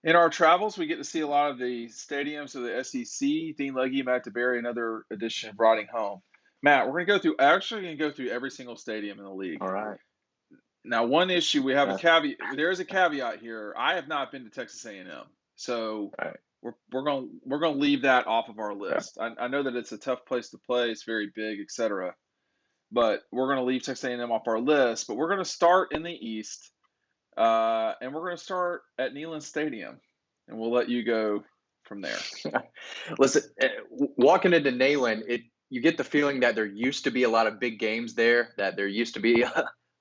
In our travels, we get to see a lot of the stadiums of the SEC. Dean Legge, Matt DeBerry, another edition of Riding Home. Matt, we're going to go through. Actually, going to go through every single stadium in the league. All right. Now, one issue we have a Yeah. caveat. There is a caveat here. I have not been to Texas A&M, so All right. we're going to leave that off of our Okay. list. I know that it's a tough place to play. It's very big, etc. But we're going to leave Texas A&M off our list. But we're going to start in the East, and we're going to start at Neyland Stadium, and we'll let you go from there. Listen, walking into Neyland, you get the feeling that there used to be a lot of big games there, that there used to be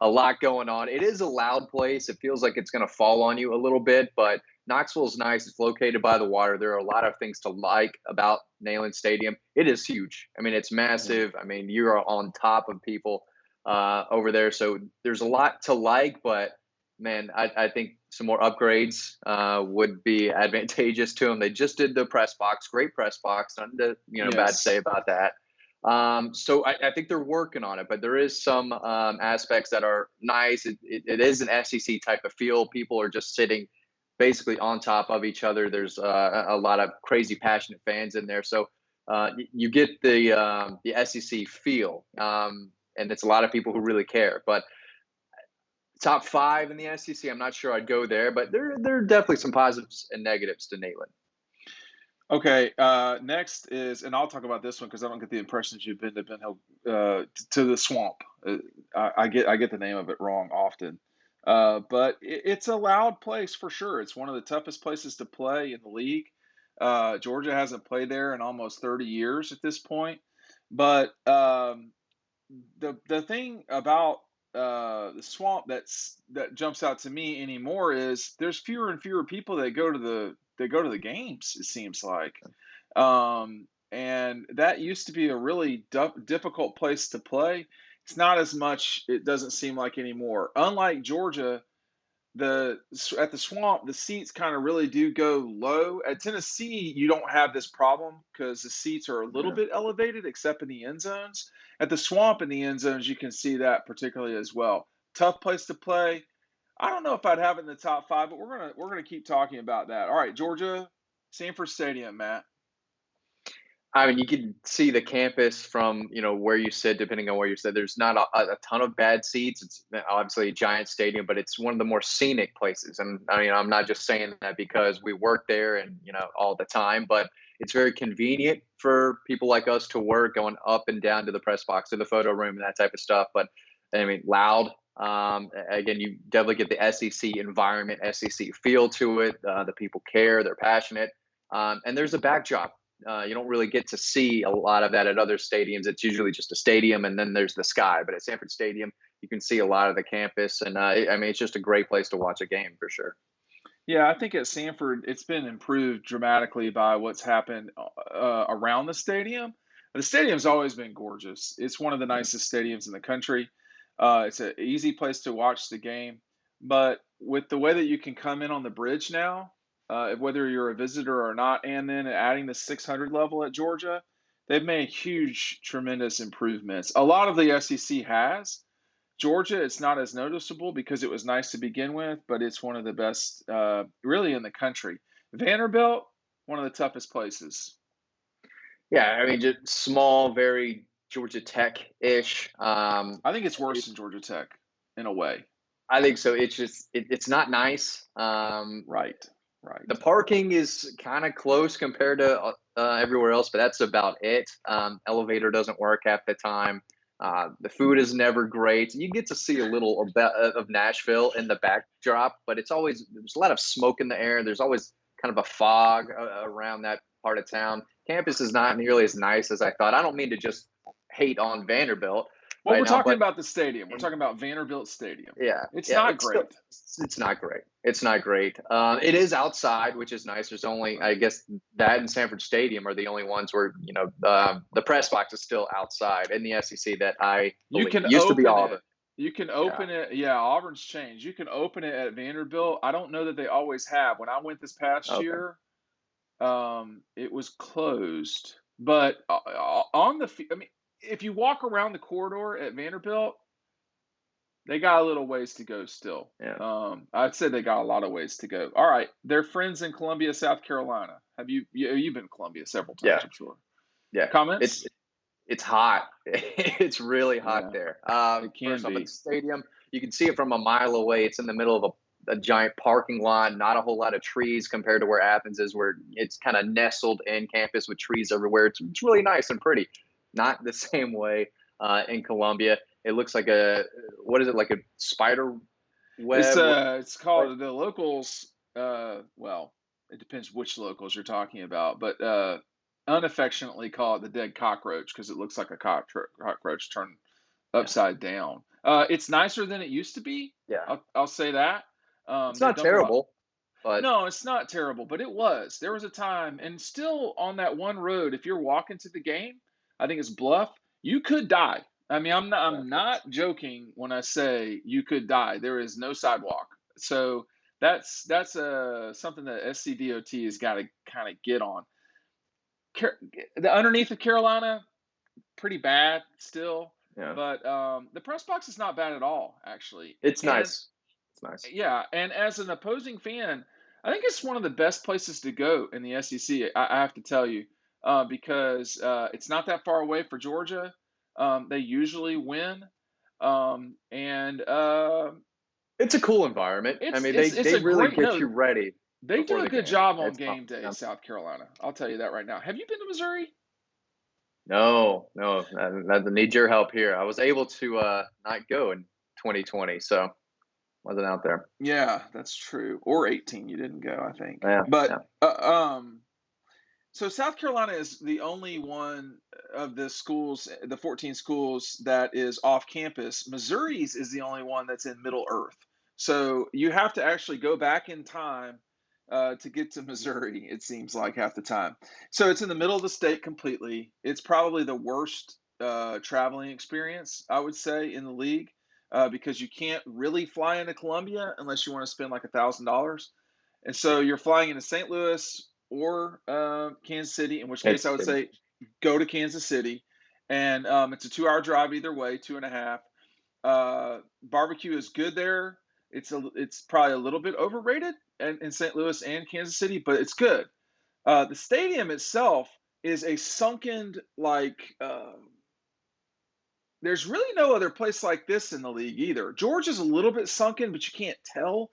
a lot going on. It is a loud place. It feels like it's going to fall on you a little bit, but Knoxville is nice. It's located by the water. There are a lot of things to like about Neyland Stadium. It is huge. I mean, it's Yeah. massive. I mean, you are on top of people over there, so there's a lot to like, but man, I think some more upgrades would be advantageous to them. They just did the press box, great press box, nothing to bad to say Yes. about that. So I think they're working on it, but there is some aspects that are nice. It is an SEC type of feel. People are just sitting basically on top of each other. There's a lot of crazy passionate fans in there, so you get the SEC feel, and it's a lot of people who really care. But top five in the SEC. I'm not sure I'd go there, but there are definitely some positives and negatives to Neyland. Okay. Next is, and I'll talk about this one because I don't get the impression that you've been to Ben Hill, to the Swamp. I get the name of it wrong often, but it's a loud place for sure. It's one of the toughest places to play in the league. Georgia hasn't played there in almost 30 years at this point, but the thing about the Swamp that jumps out to me anymore is there's fewer and fewer people that go to the games. It seems like, and that used to be a really difficult place to play. It's not as much. It doesn't seem like anymore. Unlike Georgia, the at the Swamp, the seats kind of really do go low. At Tennessee, you don't have this problem because the seats are a little Yeah. bit elevated, except in the end zones. At the Swamp in the end zones, you can see that particularly as well. Tough place to play. I don't know if I'd have it in the top five, but we're gonna keep talking about that. All right, Georgia, Sanford Stadium, Matt. I mean, you can see the campus from where you sit, depending on where you sit. There's not a ton of bad seats. It's obviously a giant stadium, but it's one of the more scenic places. And I mean, I'm not just saying that because we work there and all the time, but it's very convenient for people like us to work going up and down to the press box, to the photo room, and that type of stuff. But I mean, loud. Again, you definitely get the SEC environment, SEC feel to it. The people care, they're passionate, and there's a backdrop. You don't really get to see a lot of that at other stadiums. It's usually just a stadium and then there's the sky. But at Sanford Stadium, you can see a lot of the campus, and I mean, it's just a great place to watch a game for sure. Yeah, I think at Sanford, it's been improved dramatically by what's happened around the stadium. The stadium's always been gorgeous. It's one of the Yeah. nicest stadiums in the country. It's an easy place to watch the game. But with the way that you can come in on the bridge now, whether you're a visitor or not, and then adding the 600 level at Georgia, they've made huge, tremendous improvements. A lot of the SEC has. Georgia, it's not as noticeable because it was nice to begin with, but it's one of the best, really, in the country. Vanderbilt, one of the toughest places. Yeah, I mean, just small, very Georgia Tech ish. I think it's worse than Georgia Tech in a way. I think so. It's not nice. Right, right. The parking is kind of close compared to everywhere else, but that's about it. Elevator doesn't work half the time. The food is never great. You get to see a little of Nashville in the backdrop, but there's a lot of smoke in the air. There's always kind of a fog around that part of town. Campus is not nearly as nice as I thought. I don't mean to just hate on Vanderbilt Well, right we're now, talking but about the stadium. We're talking about Vanderbilt Stadium. yeah, It's yeah, not it's still great. it's not great. It's not great. It is outside, which is nice. There's only, I guess, that and Sanford Stadium are the only ones where the press box is still outside in the SEC that I You believe can used to be open Auburn. it. You can Yeah. open it. Yeah, Auburn's changed. You can open it at Vanderbilt. I don't know that they always have. When I went this past Okay. year, it was closed. But on the, I mean, if you walk around the corridor at Vanderbilt, They got a little ways to go still. Yeah. I'd say they got a lot of ways to go. All right, they're friends in Columbia, South Carolina. You've been to Columbia several times, Yeah. I'm sure. Yeah. Comments? It's hot. It's really hot Yeah, there. it can First off, at the be. stadium, you can see it from a mile away. It's in the middle of a giant parking lot, not a whole lot of trees compared to where Athens is, where it's kind of nestled in campus with trees everywhere. It's really nice and pretty. Not the same way in Columbia. It looks like what is it, like a spider web? It's called the locals. Well, it depends which locals you're talking about, but unaffectionately call it the dead cockroach because it looks like a cockroach turned Yeah. upside down. It's nicer than it used to be. Yeah. I'll say that. It's They've not done a lot. terrible, but No, it's not terrible, but it was. There was a time, and still on that one road, if you're walking to the game, I think it's Bluff, you could die. I mean, yeah. I'm not joking when I say you could die. There is no sidewalk. So that's something that SCDOT has got to kind of get on. The underneath of Carolina, pretty bad still, Yeah. but the press box is not bad at all, actually. It's And nice. It's nice. yeah, and as an opposing fan, I think it's one of the best places to go in the SEC. I have to tell you, because it's not that far away for Georgia. They usually win, and It's a cool environment. I mean, it's they a really great get you no. ready They before do a the good game. job on It's fun. game day, Yeah. South Carolina. I'll tell you that right now. Have you been to Missouri? No, no, I need your help here. I was able to not go in 2020, so wasn't out there. Yeah, that's true. Or 18, you didn't go, I think. Yeah, But yeah. so South Carolina is the only one of the schools, the 14 schools that is off campus. Missouri's is the only one that's in Middle Earth. So you have to actually go back in time to get to Missouri, it seems like half the time. So it's in the middle of the state completely. It's probably the worst traveling experience, I would say, in the league because you can't really fly into Columbia unless you want to spend like $1,000. And so you're flying into St. Louis or Kansas City, in which case I Kansas would City. say go to Kansas City. And it's a 2 hour drive either way, 2.5. Barbecue is good there. It's probably a little bit overrated in St. Louis and Kansas City, but it's good. The stadium itself is a sunken there's really no other place like this in the league either. Georgia's a little bit sunken, but you can't tell.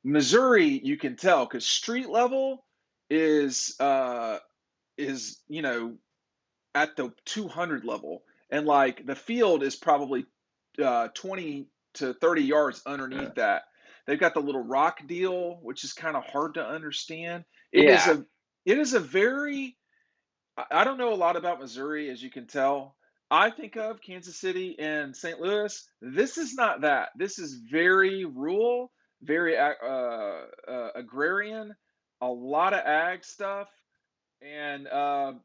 Missouri, you can tell because street level is at the 200 level, and like the field is probably 20 to 30 yards Yeah. underneath that. They've got the little rock deal, which is kind of hard to understand. It is Yeah. a it is a very I don't know a lot about Missouri, as you can tell. I think of Kansas City and St. Louis. This is not that. This is very rural, very agrarian, a lot of ag stuff, and So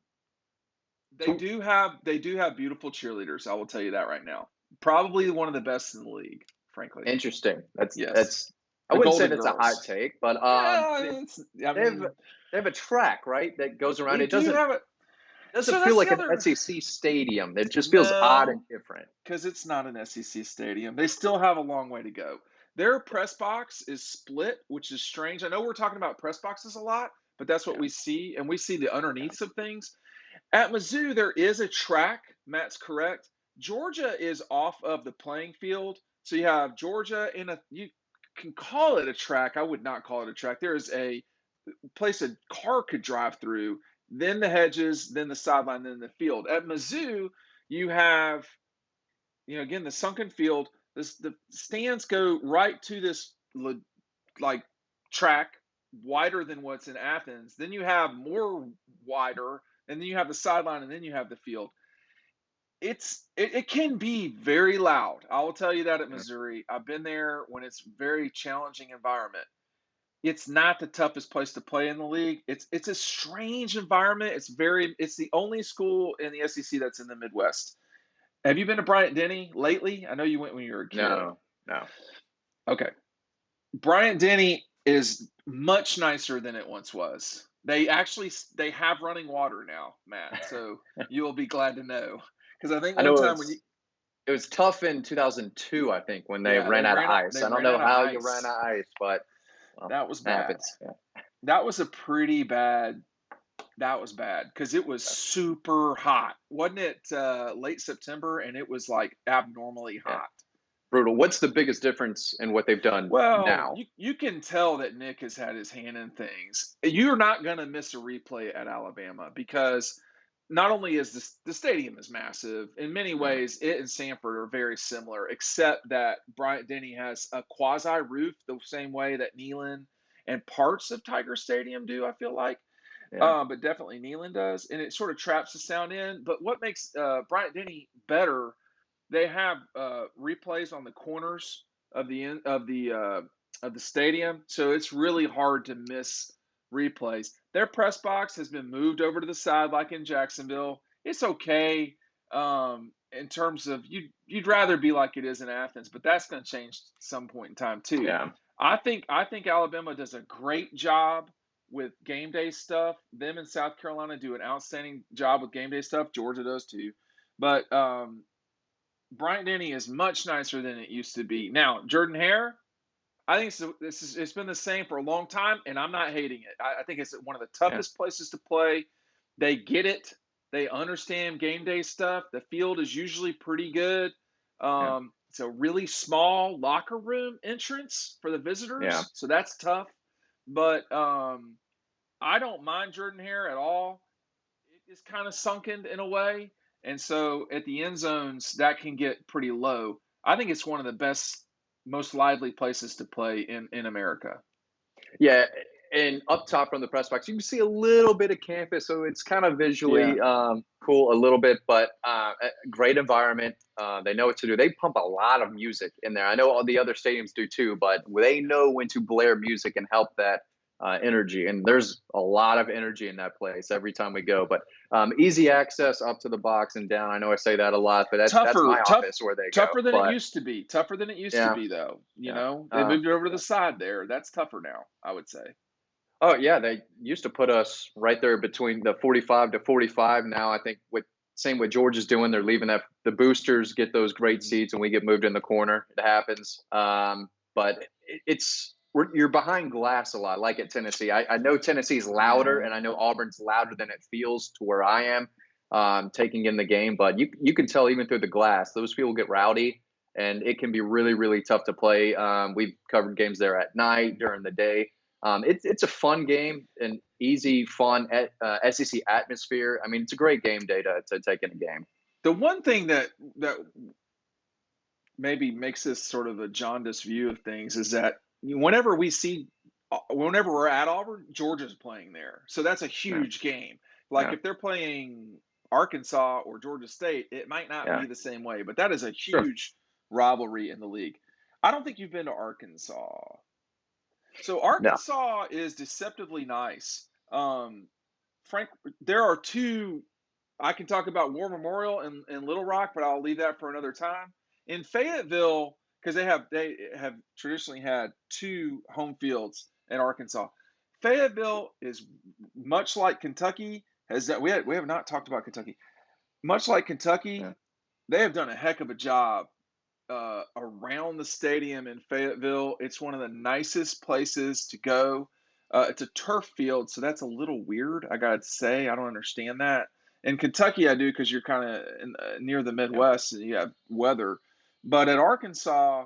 they do have beautiful cheerleaders. I will tell you that right now. Probably one of the best in the league, frankly. interesting. Yes, That's I the wouldn't say Golden that's a hot Girls. take, but Yeah, I they have mean, they have a track, right, that goes around. they It do have it. So doesn't feel that's the like an other. SEC stadium. It just feels odd and No, different. because it's not an SEC stadium. They still have a long way to go. Their press box is split, which is strange. I know we're talking about press boxes a lot, but that's what Yeah. we see, and we see the Yeah. underneaths of things. At Mizzou, there is a track. Matt's correct. Georgia is off of the playing field, so you have Georgia in a. You can call it a track. I would not call it a track. There is a place a car could drive through, then the hedges, then the sideline, then the field. At Mizzou, you have again, the sunken field. The stands go right to this like track wider than what's in Athens. Then you have more wider, and then you have the sideline, and then you have the field. It can be very loud. I will tell you that at Missouri. I've been there when it's very challenging environment. It's not the toughest place to play in the league. It's a strange environment. It's the only school in the SEC that's in the Midwest. Have you been to Bryant-Denny lately? I know you went when you were a kid. No, no. Okay. Bryant-Denny is much nicer than it once was. They have running water now, Matt. So you'll be glad to know because I think I one know time when you it's It was tough in 2002, I think, when they Yeah, ran out of ice. they I don't ran know out of how you ran ice. out of ice, but well, That was it bad. happens. Yeah. That was a pretty bad. That was bad because it was super hot, wasn't it? Late September, and it was like abnormally Yeah. hot. Brutal. What's the biggest difference in what they've done Well, now? you can tell that Nick has had his hand in things. You're not going to miss a replay at Alabama because not only is the stadium is massive, in many Yeah. ways, it and Sanford are very similar, except that Bryant-Denny has a quasi roof the same way that Neyland and parts of Tiger Stadium do, I feel like. Yeah. But definitely Neyland does, and it sort of traps the sound in. But what makes Bryant-Denny better, they have replays on the corners of the of the stadium, so it's really hard to miss replays. Their press box has been moved over to the side, like in Jacksonville. It's okay in terms of you'd rather be like it is in Athens, but that's going to change some point in time too. Yeah. I think Alabama does a great job with game day stuff. Them and South Carolina do an outstanding job with game day stuff. Georgia does too, but Bryant-Denny is much nicer than it used to be. Now, Jordan-Hare, I think it's been the same for a long time, and I'm not hating it. I think it's one of the Yeah. toughest places to play. They get it. They understand game day stuff. The field is usually pretty good. Yeah. It's a really small locker room entrance for the Yeah. visitors, so that's tough. But I don't mind Jordan-Hare at all. It is kind of sunken in a way. And so at the end zones, that can get pretty low. I think it's one of the best, most lively places to play in America. Yeah, and up top from the press box, you can see a little bit of campus, so it's kind of Yeah. visually cool a little bit. But a great environment. They know what to do. They pump a lot of music in there. I know all the other stadiums do too, but they know when to blare music and help that energy. And there's a lot of energy in that place every time we go. But easy access up to the box and down. I know I say that a lot, but that's my Tougher, tough, office where they go. tougher than it But used to be. Tougher than it used to yeah, be, though. yeah. They Uh, moved it over to yeah. the side there. That's tougher now, I would say. Oh yeah, they used to put us right there between the 45 to 45. Now I think with same what George is doing, they're leaving that the boosters get those great Mhm. seats, and we get moved in the corner. It happens, but you're behind glass a lot, like at Tennessee. I know Tennessee's louder, Mhm. and I know Auburn's louder than it feels to where I am taking in the game. But you can tell even through the glass, those people get rowdy, and it can be really really tough to play. We've covered games there at night, during the day. It's a fun game, an easy, fun SEC atmosphere. I mean, it's a great game day to take in a game. The one thing that maybe makes this sort of a jaundiced view of things is that whenever we're at Auburn, Georgia's playing there, so that's a Yeah, huge game. Like yeah, if they're playing Arkansas or Georgia State, it might not yeah. be the same way, but that is a Sure. huge rivalry in the league. I don't think you've been to Arkansas. So No. Arkansas is deceptively nice. Frank, there are two. I can talk about War Memorial and Little Rock, but I'll leave that for another time. In Fayetteville, because they have traditionally had two home fields in Arkansas. Fayetteville is much like Kentucky. Has that we have not talked about Kentucky. Much like Yeah. Kentucky, they have done a heck of a job around the stadium in Fayetteville. It's one of the nicest places to go. It's a turf field, so that's a little weird. I gotta say, I don't understand that. In Kentucky, I do because you're kind of near the Yeah. Midwest and you have weather. But at Arkansas,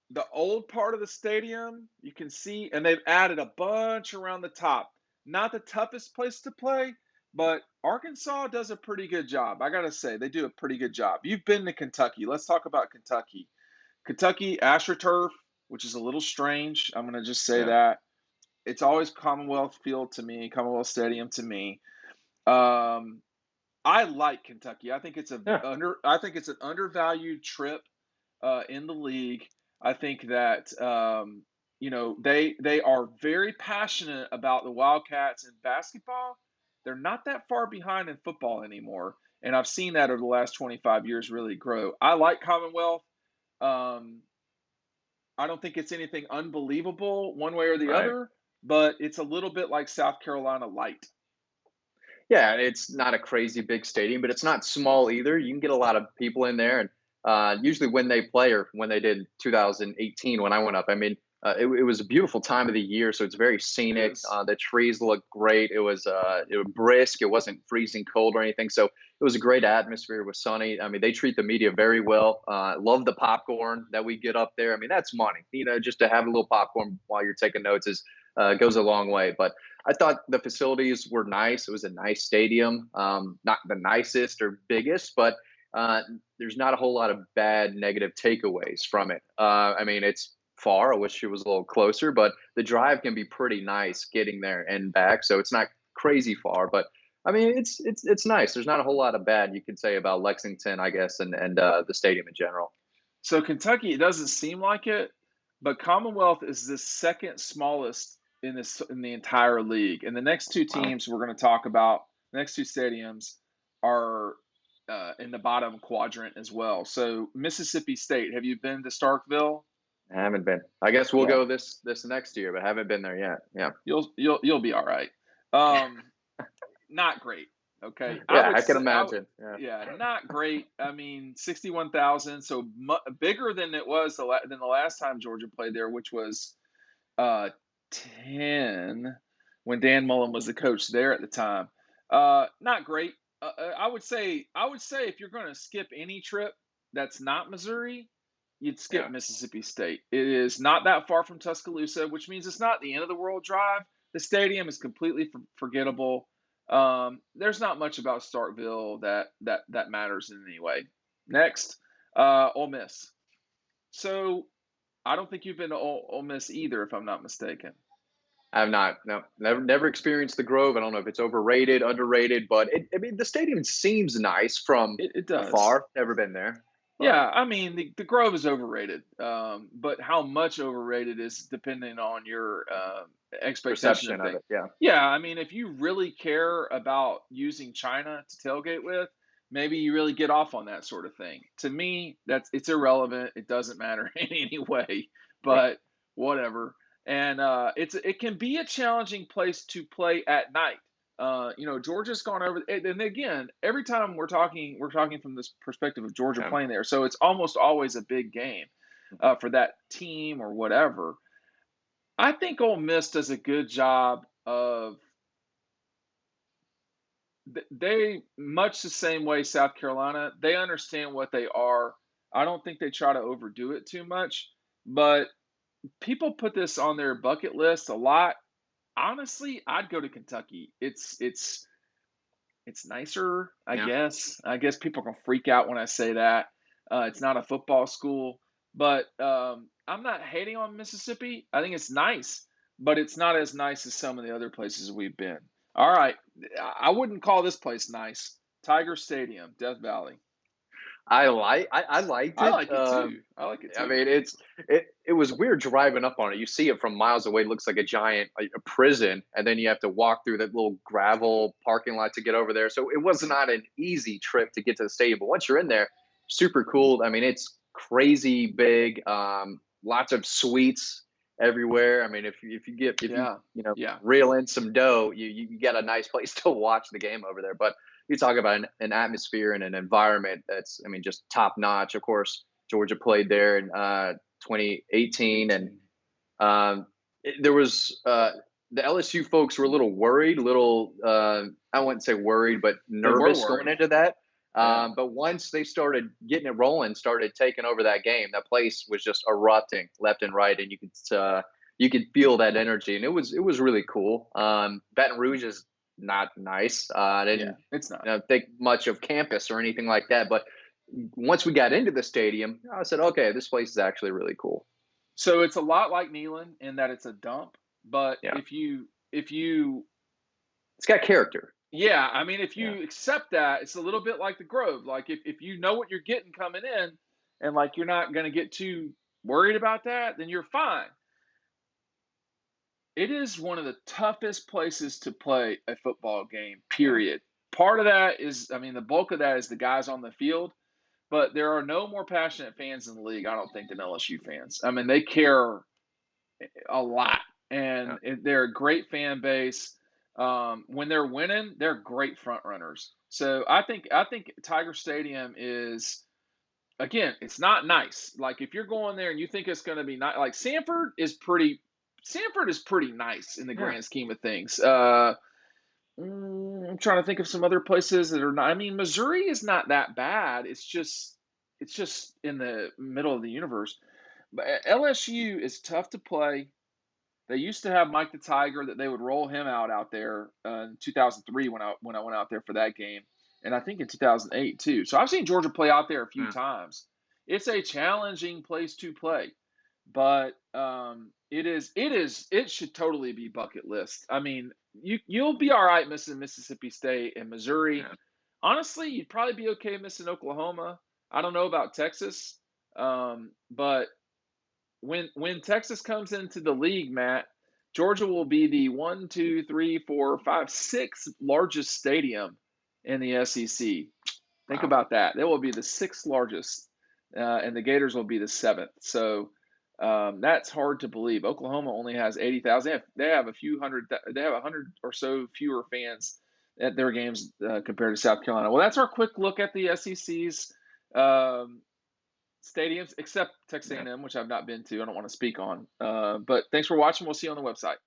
the old part of the stadium, you can see, and they've added a bunch around the top. Not the toughest place to play, but Arkansas does a pretty good job. I got to say, they do a pretty good job. You've been to Kentucky. Let's talk about Kentucky. Kentucky AstroTurf, which is a little strange. I'm going to just say Yeah. that. It's always Commonwealth Field to me, Commonwealth Stadium to me. Um, I like Kentucky. Yeah. I think it's an undervalued trip in the league. I think that they are very passionate about the Wildcats in basketball. They're not that far behind in football anymore, and I've seen that over the last 25 years really grow. I like Commonwealth. Um, I don't think it's anything unbelievable one way or the Right. other, but it's a little bit like South Carolina light. Yeah, it's not a crazy big stadium, but it's not small either. You can get a lot of people in there, and usually when they play or when they did 2018 when I went up. I mean, it was a beautiful time of the year, so it's very It scenic. is. The trees looked great. It was brisk. It wasn't freezing cold or anything, so it was a great atmosphere. It was sunny. I mean, they treat the media very well. Love the popcorn that we get up there. I mean, that's money. Just to have a little popcorn while you're taking notes is goes a long way. But I thought the facilities were nice. It was a nice stadium. Not the nicest or biggest, but uh, there's not a whole lot of bad negative takeaways from it. I mean, it's far. I wish it was a little closer, but the drive can be pretty nice getting there and back. So it's not crazy far, but I mean, it's nice. There's not a whole lot of bad you could say about Lexington, I guess, and the stadium in general. So Kentucky, it doesn't seem like it, but Commonwealth is the second smallest in the entire league. And the next two Wow. teams we're going to talk about, the next two stadiums are in the bottom quadrant as well. So Mississippi State, have you been to Starkville? I haven't been. I guess we'll Yeah, go this next year, but haven't been there yet. Yeah. you'll be all right. Um, Not great. Okay, I Yeah, would I can say, imagine. Yeah. yeah, not great. I mean, 61,000, so bigger than it was than the last time Georgia played there, which was uh 10 when Dan Mullen was the coach there at the time. Not great. I would say if you're going to skip any trip that's not Missouri, you'd skip Yeah. Mississippi State. It is not that far from Tuscaloosa, which means it's not the end of the world drive. The stadium is completely forgettable. There's not much about Starkville that matters in any way. Next, Ole Miss. So I don't think you've been to Ole Miss either, if I'm not mistaken. I have not. No, never experienced the Grove. I don't know if it's overrated, underrated, but I mean, the stadium seems nice from It does. afar. Never been there, but Yeah, I mean the Grove is overrated, but how much overrated is depending on your expectation of perception of things. it. Yeah. Yeah, I mean if you really care about using China to tailgate with, maybe you really get off on that sort of thing. To me, it's irrelevant. It doesn't matter in any way, Right. but whatever. And it can be a challenging place to play at night. Georgia's gone over, and again, every time we're talking from this perspective of Georgia Yeah. playing there, so it's almost always a big game for that team or whatever. I think Ole Miss does a good job of they much the same way South Carolina. They understand what they are. I don't think they try to overdo it too much, but people put this on their bucket list a lot. Honestly, I'd go to Kentucky. It's nicer, I Yeah. guess. I guess people can freak out when I say that. It's not a football school, but I'm not hating on Mississippi. I think it's nice, but it's not as nice as some of the other places we've been. All right, I wouldn't call this place nice. Tiger Stadium, Death Valley. I liked I it. like it too. I like it I too. mean, it was weird driving up on it. You see it from miles away. It looks like a giant a prison, and then you have to walk through that little gravel parking lot to get over there. So it was not an easy trip to get to the stadium. But once you're in there, super cool. I mean, it's crazy big. Lots of suites everywhere. I mean, if you Yeah, yeah. reel in some dough, you get a nice place to watch the game over there. But you talk about an atmosphere and an environment that's, I mean, just top notch. Of course, Georgia played there in 2018, and 18. there was the LSU folks were a little worried, I wouldn't say worried, but They were nervous going worried. into that. Yeah. But once they started getting it rolling, started taking over that game, that place was just erupting left and right, and you could feel that energy, and it was really cool. Baton Rouge is not nice. I Yeah, didn't it's not. think much of campus or anything like that, but once we got into the stadium, I said, okay, this place is actually really cool. So it's a lot like Neyland in that it's a dump, but Yeah, if you it's got character. yeah, I mean if Yeah, you accept that, it's a little bit like the Grove. Like if you know what you're getting coming in and like you're not going to get too worried about that, then you're fine. It is one of the toughest places to play a football game, yeah, period. Part of that is, I mean, the bulk of that is the guys on the field, but there are no more passionate fans in the league, I don't think, than LSU fans. I mean, they care a lot, yeah. and they're a great fan base. When they're winning, they're great front runners. So I think Tiger Stadium is again, it's not nice. Like if you're going there and you think it's going to be nice, like Sanford is pretty nice in the Yeah. grand scheme of things. I'm trying to think of some other places that are not. I mean, Missouri is not that bad. It's just in the middle of the universe. But LSU is tough to play. They used to have Mike the Tiger that they would roll him out there in 2003 when I went out there for that game, and I think in 2008 too. So I've seen Georgia play out there a few Yeah. times. It's a challenging place to play, but it should totally be bucket list. I mean, you'll be all right missing Mississippi State and Missouri. Yeah. Honestly, you'd probably be okay missing Oklahoma. I don't know about Texas, but when Texas comes into the league, Matt, Georgia will be the one, two, three, four, five, sixth largest stadium in the SEC. Think Wow. about that. They will be the sixth largest, and the Gators will be the seventh. So that's hard to believe. Oklahoma only has 80,000. They have a few hundred. They have 100 or so fewer fans at their games compared to South Carolina. Well, that's our quick look at the SEC's um, stadiums, except Texas Yeah. A&M, which I've not been to. I don't want to speak on. But thanks for watching. We'll see you on the website.